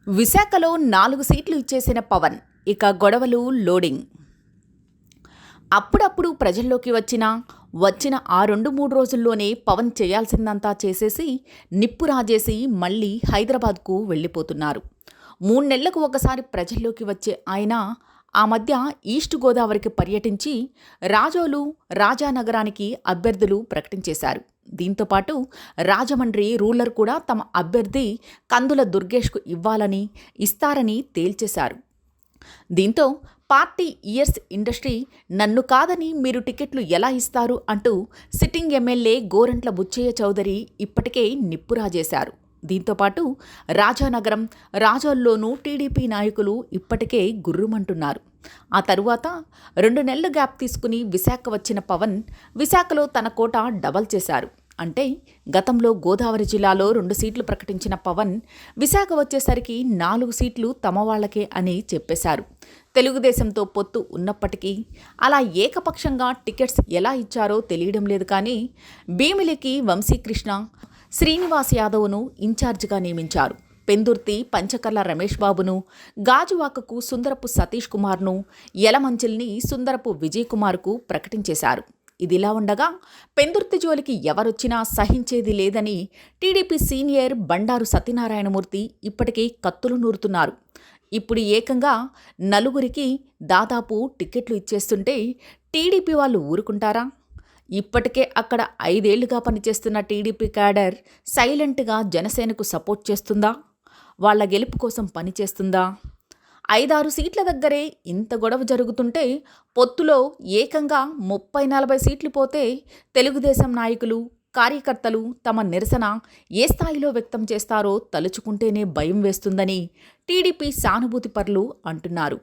విశాఖలో 4 సీట్లు ఇచ్చేసిన పవన్. ఇక గొడవలు లోడింగ్. అప్పుడప్పుడు ప్రజల్లోకి వచ్చిన ఆ 2-3 రోజుల్లోనే పవన్ చేయాల్సిందంతా చేసేసి నిప్పు రాజేసి మళ్ళీ హైదరాబాద్కు వెళ్ళిపోతున్నారు. 3 నెలలకు ఒకసారి ప్రజల్లోకి వచ్చే ఆయన ఆ మధ్య ఈస్ట్ గోదావరికి పర్యటించి రాజోలు, రాజానగరానికి అభ్యర్థులు ప్రకటించేశారు. దీంతోపాటు రాజమండ్రి రూరల్ కూడా తమ అభ్యర్థి కందుల దుర్గేష్కు ఇస్తారని తేల్చేశారు. దీంతో పార్టీ ఇయర్స్ ఇండస్ట్రీ నన్ను కాదని మీరు టికెట్లు ఎలా ఇస్తారు అంటూ సిట్టింగ్ ఎమ్మెల్యే గోరంట్ల బుచ్చయ్య చౌదరి ఇప్పటికే నిప్పురాజేశారు. దీంతోపాటు రాజానగరం, రాజోల్లోనూ టీడీపీ నాయకులు ఇప్పటికే గుర్రుమంటున్నారు. ఆ తరువాత 2 నెలల గ్యాప్ తీసుకుని విశాఖ వచ్చిన పవన్ విశాఖలో తన కోట డబల్ చేశారు. అంటే గతంలో గోదావరి జిల్లాలో 2 సీట్లు ప్రకటించిన పవన్ విశాఖ వచ్చేసరికి 4 సీట్లు తమ వాళ్లకే అని చెప్పేశారు. తెలుగుదేశంతో పొత్తు ఉన్నప్పటికీ అలా ఏకపక్షంగా టికెట్స్ ఎలా ఇచ్చారో తెలియడం లేదు. కానీ భీమిలికి వంశీకృష్ణ, శ్రీనివాస్ యాదవ్ను ఇన్ఛార్జిగా నియమించారు. పెందుర్తి పంచకర్ల రమేష్ బాబును, గాజువాకకు సుందరపు సతీష్ కుమార్ను, యలమంచిల్ని సుందరపు విజయ్ కుమార్కు ప్రకటించేశారు. ఇదిలా ఉండగా పెందుర్తి జోలికి ఎవరొచ్చినా సహించేది లేదని టీడీపీ సీనియర్ బండారు సత్యనారాయణమూర్తి ఇప్పటికే కత్తులు నూరుతున్నారు. ఇప్పుడు ఏకంగా 4 దాదాపు టికెట్లు ఇచ్చేస్తుంటే టీడీపీ వాళ్ళు ఊరుకుంటారా? ఇప్పటికే అక్కడ 5 ఏళ్లుగా పనిచేస్తున్న టీడీపీ క్యాడర్ సైలెంట్గా జనసేనకు సపోర్ట్ చేస్తుందా? వాళ్ల గెలుపు కోసం పనిచేస్తుందా? 5-6 సీట్ల దగ్గరే ఇంత గొడవ జరుగుతుంటే పొత్తులో ఏకంగా 30-40 సీట్లు పోతే తెలుగుదేశం నాయకులు, కార్యకర్తలు తమ నిరసన ఏ స్థాయిలో వ్యక్తం చేస్తారో తలుచుకుంటేనే భయం వేస్తుందని టీడీపీ సానుభూతి పరులు అంటున్నారు.